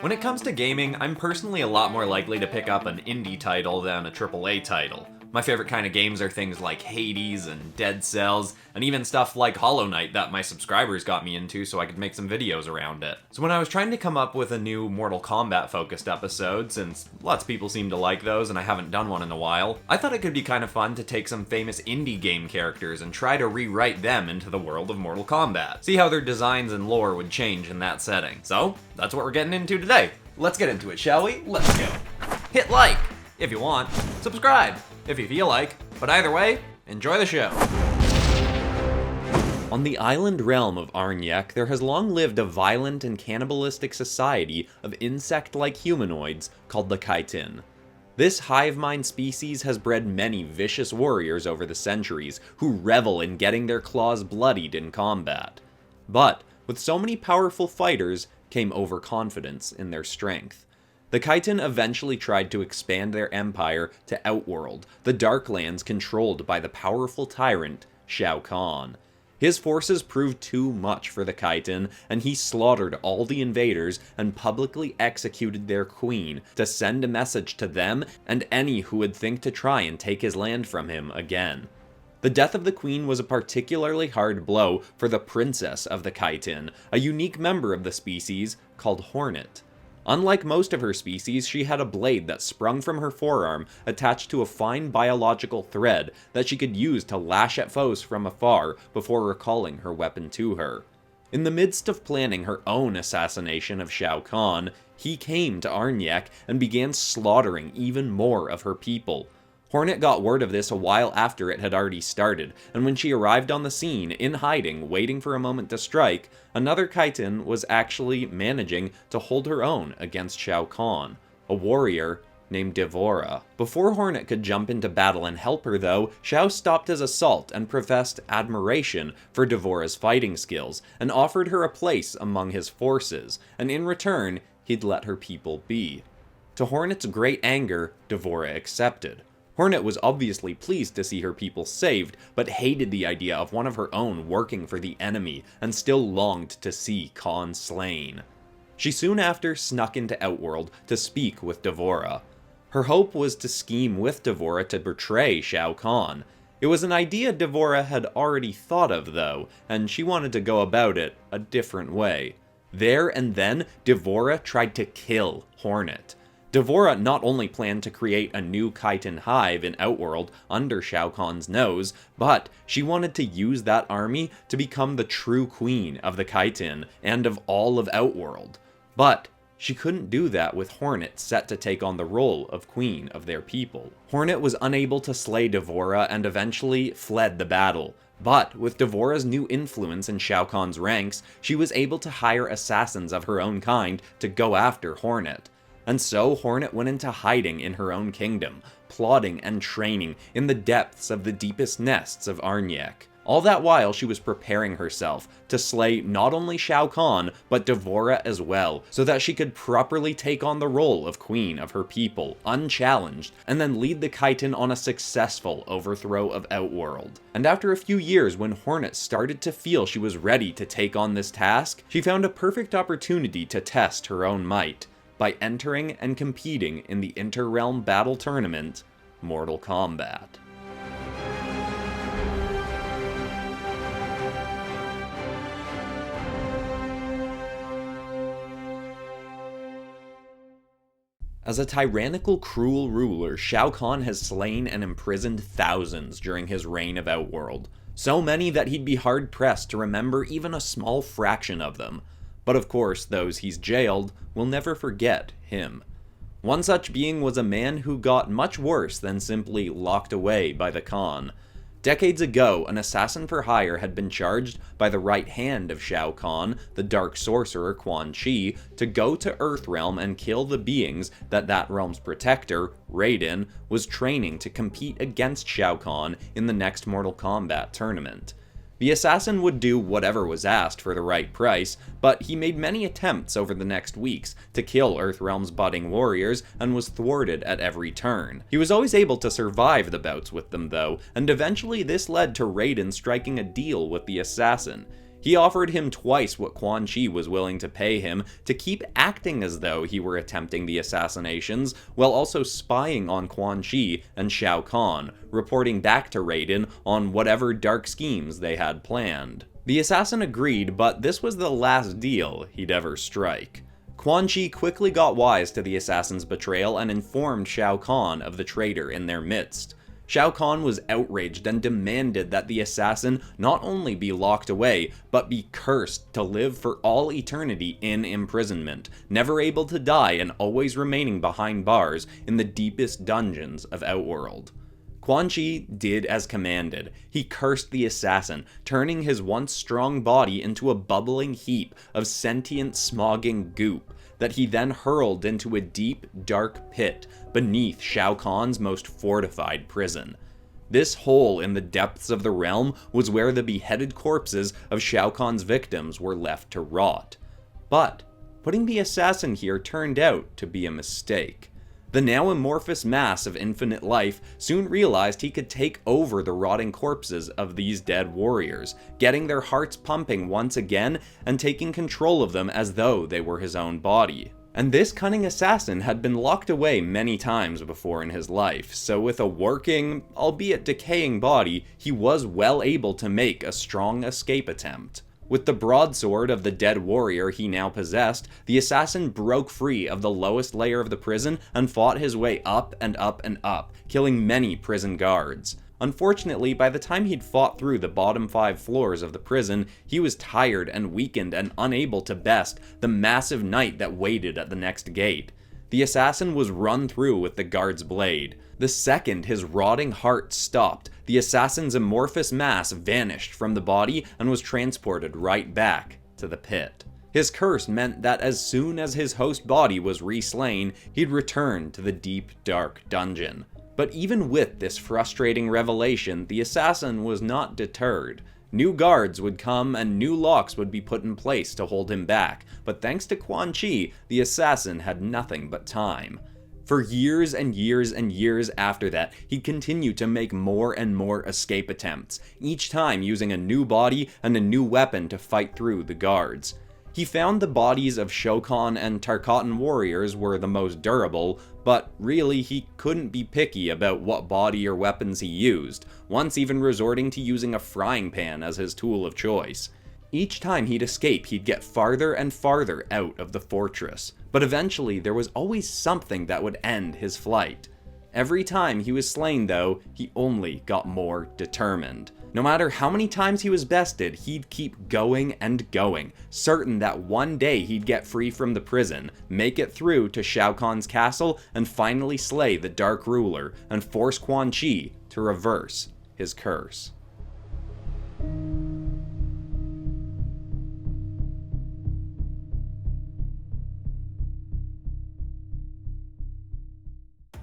When it comes to gaming, I'm personally a lot more likely to pick up an indie title than a AAA title. My favorite kind of games are things like Hades and Dead Cells, and even stuff like Hollow Knight that my subscribers got me into so I could make some videos around it. So when I was trying to come up with a new Mortal Kombat focused episode, since lots of people seem to like those and I haven't done one in a while, I thought it could be kind of fun to take some famous indie game characters and try to rewrite them into the world of Mortal Kombat. See how their designs and lore would change in that setting. So, that's what we're getting into today. Let's get into it, shall we? Let's go. Hit like if you want, subscribe if you feel like, but either way, enjoy the show. On the island realm of Arnyek, there has long lived a violent and cannibalistic society of insect-like humanoids called the Kytinn. This hive mind species has bred many vicious warriors over the centuries who revel in getting their claws bloodied in combat. But, with so many powerful fighters, came overconfidence in their strength. The Kytinn eventually tried to expand their empire to Outworld, the Darklands controlled by the powerful tyrant, Shao Kahn. His forces proved too much for the Kytinn, and he slaughtered all the invaders and publicly executed their queen to send a message to them and any who would think to try and take his land from him again. The death of the queen was a particularly hard blow for the princess of the Kytinn, a unique member of the species called Hornet. Unlike most of her species, she had a blade that sprung from her forearm attached to a fine biological thread that she could use to lash at foes from afar before recalling her weapon to her. In the midst of planning her own assassination of Shao Kahn, he came to Arnyek and began slaughtering even more of her people. Hornet got word of this a while after it had already started, and when she arrived on the scene, in hiding, waiting for a moment to strike, another Kytinn was actually managing to hold her own against Shao Kahn, a warrior named Devora. Before Hornet could jump into battle and help her though, Shao stopped his assault and professed admiration for Devora's fighting skills, and offered her a place among his forces, and in return, he'd let her people be. To Hornet's great anger, Devora accepted. Hornet was obviously pleased to see her people saved, but hated the idea of one of her own working for the enemy, and still longed to see Kahn slain. She soon after snuck into Outworld to speak with Devora. Her hope was to scheme with Devora to betray Shao Kahn. It was an idea Devora had already thought of though, and she wanted to go about it a different way. There and then, Devora tried to kill Hornet. Devora not only planned to create a new Kytinn hive in Outworld under Shao Kahn's nose, but she wanted to use that army to become the true queen of the Kytinn and of all of Outworld. But she couldn't do that with Hornet set to take on the role of queen of their people. Hornet was unable to slay Devora and eventually fled the battle. But with Devora's new influence in Shao Kahn's ranks, she was able to hire assassins of her own kind to go after Hornet. And so Hornet went into hiding in her own kingdom, plotting and training in the depths of the deepest nests of Arnyek. All that while she was preparing herself to slay not only Shao Kahn, but Devora as well, so that she could properly take on the role of queen of her people, unchallenged, and then lead the Kytinn on a successful overthrow of Outworld. And after a few years, when Hornet started to feel she was ready to take on this task, she found a perfect opportunity to test her own might, by entering and competing in the inter-realm battle tournament, Mortal Kombat. As a tyrannical, cruel ruler, Shao Kahn has slain and imprisoned thousands during his reign of Outworld. So many that he'd be hard-pressed to remember even a small fraction of them. But of course, those he's jailed will never forget him. One such being was a man who got much worse than simply locked away by the Khan. Decades ago, an assassin for hire had been charged by the right hand of Shao Kahn, the dark sorcerer Quan Chi, to go to Earthrealm and kill the beings that realm's protector, Raiden, was training to compete against Shao Kahn in the next Mortal Kombat tournament. The assassin would do whatever was asked for the right price, but he made many attempts over the next weeks to kill Earthrealm's budding warriors and was thwarted at every turn. He was always able to survive the bouts with them though, and eventually this led to Raiden striking a deal with the assassin. He offered him twice what Quan Chi was willing to pay him to keep acting as though he were attempting the assassinations, while also spying on Quan Chi and Shao Kahn, reporting back to Raiden on whatever dark schemes they had planned. The assassin agreed, but this was the last deal he'd ever strike. Quan Chi quickly got wise to the assassin's betrayal and informed Shao Kahn of the traitor in their midst. Shao Kahn was outraged and demanded that the assassin not only be locked away, but be cursed to live for all eternity in imprisonment, never able to die and always remaining behind bars in the deepest dungeons of Outworld. Quan Chi did as commanded. He cursed the assassin, turning his once strong body into a bubbling heap of sentient smogging goop that he then hurled into a deep, dark pit beneath Shao Kahn's most fortified prison. This hole in the depths of the realm was where the beheaded corpses of Shao Kahn's victims were left to rot. But putting the assassin here turned out to be a mistake. The now amorphous mass of infinite life soon realized he could take over the rotting corpses of these dead warriors, getting their hearts pumping once again and taking control of them as though they were his own body. And this cunning assassin had been locked away many times before in his life, so with a working, albeit decaying body, he was well able to make a strong escape attempt. With the broadsword of the dead warrior he now possessed, the assassin broke free of the lowest layer of the prison and fought his way up and up and up, killing many prison guards. Unfortunately, by the time he'd fought through the bottom 5 floors of the prison, he was tired and weakened and unable to best the massive knight that waited at the next gate. The assassin was run through with the guard's blade. The second his rotting heart stopped, the assassin's amorphous mass vanished from the body and was transported right back to the pit. His curse meant that as soon as his host body was re-slain, he'd return to the deep, dark dungeon. But even with this frustrating revelation, the assassin was not deterred. New guards would come and new locks would be put in place to hold him back, but thanks to Quan Chi, the assassin had nothing but time. For years and years and years after that, he'd continue to make more and more escape attempts, each time using a new body and a new weapon to fight through the guards. He found the bodies of Shao Kahn and Tarkatan warriors were the most durable, but really he couldn't be picky about what body or weapons he used, once even resorting to using a frying pan as his tool of choice. Each time he'd escape, he'd get farther and farther out of the fortress, but eventually there was always something that would end his flight. Every time he was slain though, he only got more determined. No matter how many times he was bested, he'd keep going and going, certain that one day he'd get free from the prison, make it through to Shao Kahn's castle, and finally slay the Dark Ruler and force Quan Chi to reverse his curse.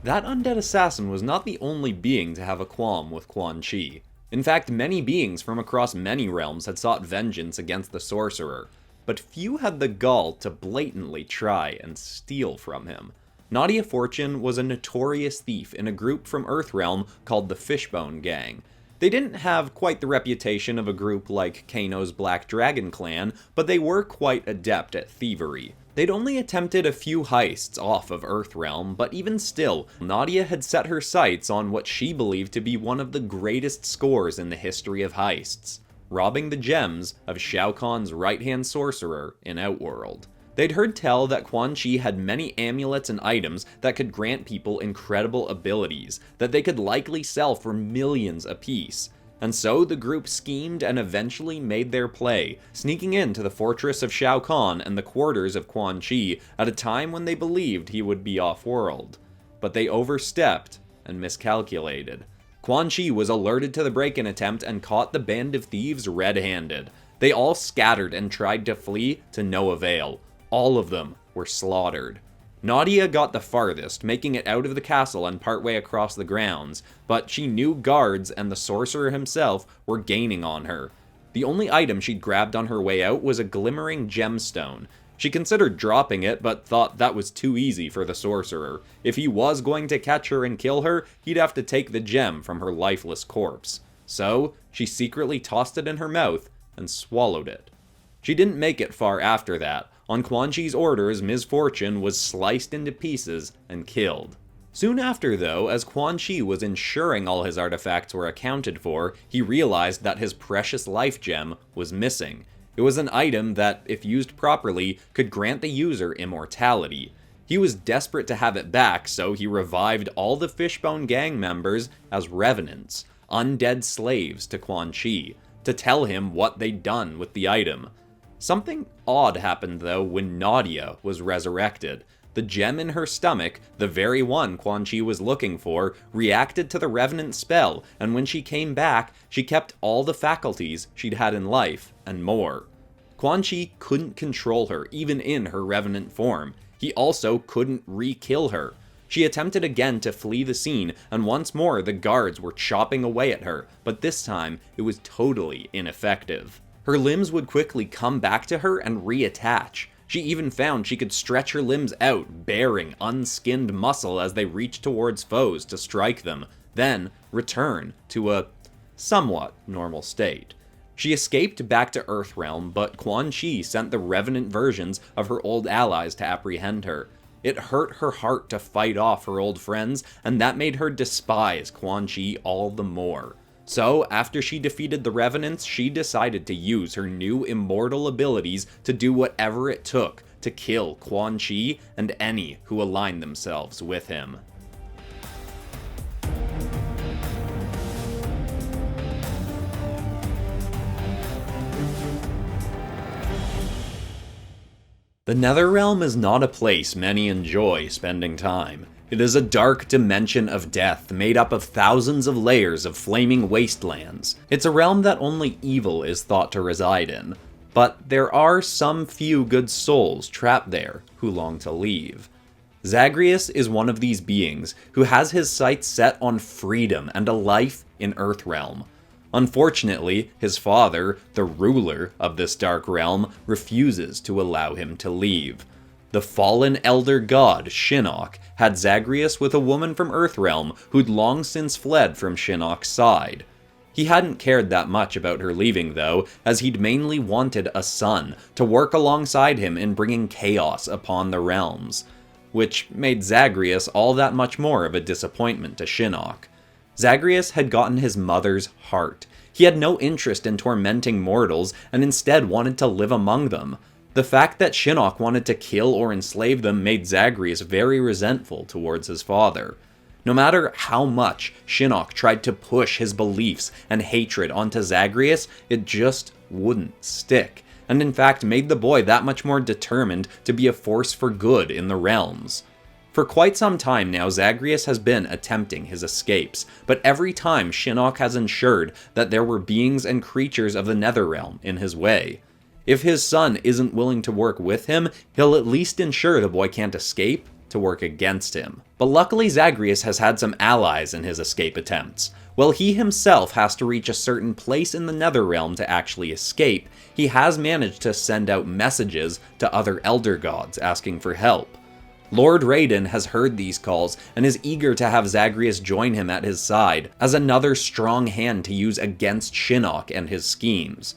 That undead assassin was not the only being to have a qualm with Quan Chi. In fact, many beings from across many realms had sought vengeance against the sorcerer, but few had the gall to blatantly try and steal from him. Nadia Fortune was a notorious thief in a group from Earthrealm called the Fishbone Gang. They didn't have quite the reputation of a group like Kano's Black Dragon Clan, but they were quite adept at thievery. They'd only attempted a few heists off of Earthrealm, but even still, Nadia had set her sights on what she believed to be one of the greatest scores in the history of heists, robbing the gems of Shao Kahn's right-hand sorcerer in Outworld. They'd heard tell that Quan Chi had many amulets and items that could grant people incredible abilities, that they could likely sell for millions apiece. And so the group schemed and eventually made their play, sneaking into the fortress of Shao Kahn and the quarters of Quan Chi at a time when they believed he would be off-world. But they overstepped and miscalculated. Quan Chi was alerted to the break-in attempt and caught the band of thieves red-handed. They all scattered and tried to flee to no avail. All of them were slaughtered. Nadia got the farthest, making it out of the castle and partway across the grounds, but she knew guards and the sorcerer himself were gaining on her. The only item she'd grabbed on her way out was a glimmering gemstone. She considered dropping it, but thought that was too easy for the sorcerer. If he was going to catch her and kill her, he'd have to take the gem from her lifeless corpse. So, she secretly tossed it in her mouth and swallowed it She didn't make it far after that. On Quan Chi's orders, Ms. Fortune was sliced into pieces and killed. Soon after, though, as Quan Chi was ensuring all his artifacts were accounted for, he realized that his precious life gem was missing. It was an item that, if used properly, could grant the user immortality. He was desperate to have it back, so he revived all the Fishbone gang members as Revenants, undead slaves to Quan Chi, to tell him what they'd done with the item. Something odd happened, though, when Nadia was resurrected. The gem in her stomach, the very one Quan Chi was looking for, reacted to the Revenant spell, and when she came back, she kept all the faculties she'd had in life, and more. Quan Chi couldn't control her, even in her Revenant form. He also couldn't re-kill her. She attempted again to flee the scene, and once more the guards were chopping away at her, but this time it was totally ineffective. Her limbs would quickly come back to her and reattach. She even found she could stretch her limbs out, baring unskinned muscle as they reached towards foes to strike them, then return to a somewhat normal state. She escaped back to Earthrealm, but Quan Chi sent the Revenant versions of her old allies to apprehend her. It hurt her heart to fight off her old friends, and that made her despise Quan Chi all the more. So, after she defeated the Revenants, she decided to use her new immortal abilities to do whatever it took to kill Quan Chi and any who aligned themselves with him. The Netherrealm is not a place many enjoy spending time. It is a dark dimension of death made up of thousands of layers of flaming wastelands. It's a realm that only evil is thought to reside in, but there are some few good souls trapped there who long to leave. Zagreus is one of these beings who has his sights set on freedom and a life in Earthrealm. Unfortunately, his father, the ruler of this dark realm, refuses to allow him to leave. The fallen elder god, Shinnok, had Zagreus with a woman from Earthrealm who'd long since fled from Shinnok's side. He hadn't cared that much about her leaving, though, as he'd mainly wanted a son to work alongside him in bringing chaos upon the realms, which made Zagreus all that much more of a disappointment to Shinnok. Zagreus had gotten his mother's heart. He had no interest in tormenting mortals, and instead wanted to live among them. The fact that Shinnok wanted to kill or enslave them made Zagreus very resentful towards his father. No matter how much Shinnok tried to push his beliefs and hatred onto Zagreus, it just wouldn't stick, and in fact made the boy that much more determined to be a force for good in the realms. For quite some time now, Zagreus has been attempting his escapes, but every time Shinnok has ensured that there were beings and creatures of the Netherrealm in his way. If his son isn't willing to work with him, he'll at least ensure the boy can't escape to work against him. But luckily Zagreus has had some allies in his escape attempts. While he himself has to reach a certain place in the Netherrealm to actually escape, he has managed to send out messages to other elder gods asking for help. Lord Raiden has heard these calls and is eager to have Zagreus join him at his side, as another strong hand to use against Shinnok and his schemes.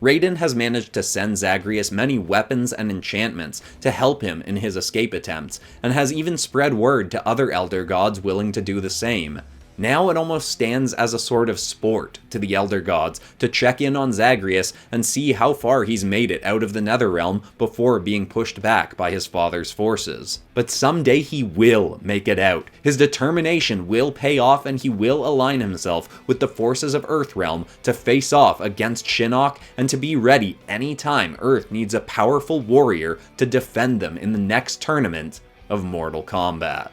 Raiden has managed to send Zagreus many weapons and enchantments to help him in his escape attempts, and has even spread word to other elder gods willing to do the same. Now it almost stands as a sort of sport to the elder gods to check in on Zagreus and see how far he's made it out of the Netherrealm before being pushed back by his father's forces. But someday he will make it out. His determination will pay off, and he will align himself with the forces of Earthrealm to face off against Shinnok and to be ready anytime Earth needs a powerful warrior to defend them in the next tournament of Mortal Kombat.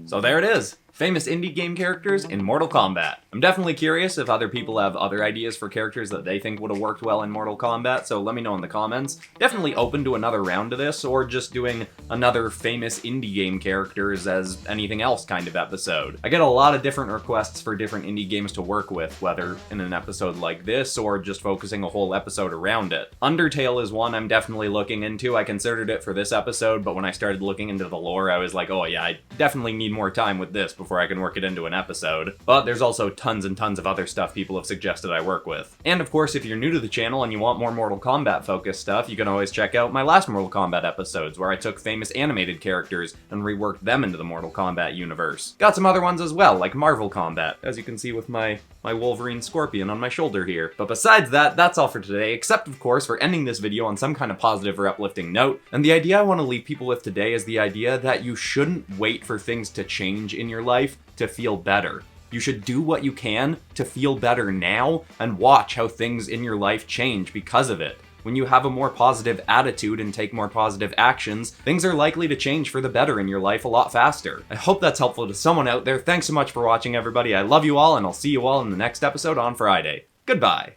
So there it is. Famous indie game characters in Mortal Kombat. I'm definitely curious if other people have other ideas for characters that they think would have worked well in Mortal Kombat, so let me know in the comments. Definitely open to another round of this, or just doing another famous indie game characters as anything else kind of episode. I get a lot of different requests for different indie games to work with, whether in an episode like this, or just focusing a whole episode around it. Undertale is one I'm definitely looking into. I considered it for this episode, but when I started looking into the lore, I was like, oh yeah, I definitely need more time with this before I can work it into an episode. But there's also tons and tons of other stuff people have suggested I work with. And of course, if you're new to the channel and you want more Mortal Kombat focused stuff, you can always check out my last Mortal Kombat episodes, where I took famous animated characters and reworked them into the Mortal Kombat universe. Got some other ones as well, like Marvel Kombat, as you can see with my Wolverine Scorpion on my shoulder here. But besides that, that's all for today, except of course for ending this video on some kind of positive or uplifting note. And the idea I want to leave people with today is the idea that you shouldn't wait for things to change in your life to feel better. You should do what you can to feel better now and watch how things in your life change because of it. When you have a more positive attitude and take more positive actions, things are likely to change for the better in your life a lot faster. I hope that's helpful to someone out there. Thanks so much for watching, everybody. I love you all, and I'll see you all in the next episode on Friday. Goodbye.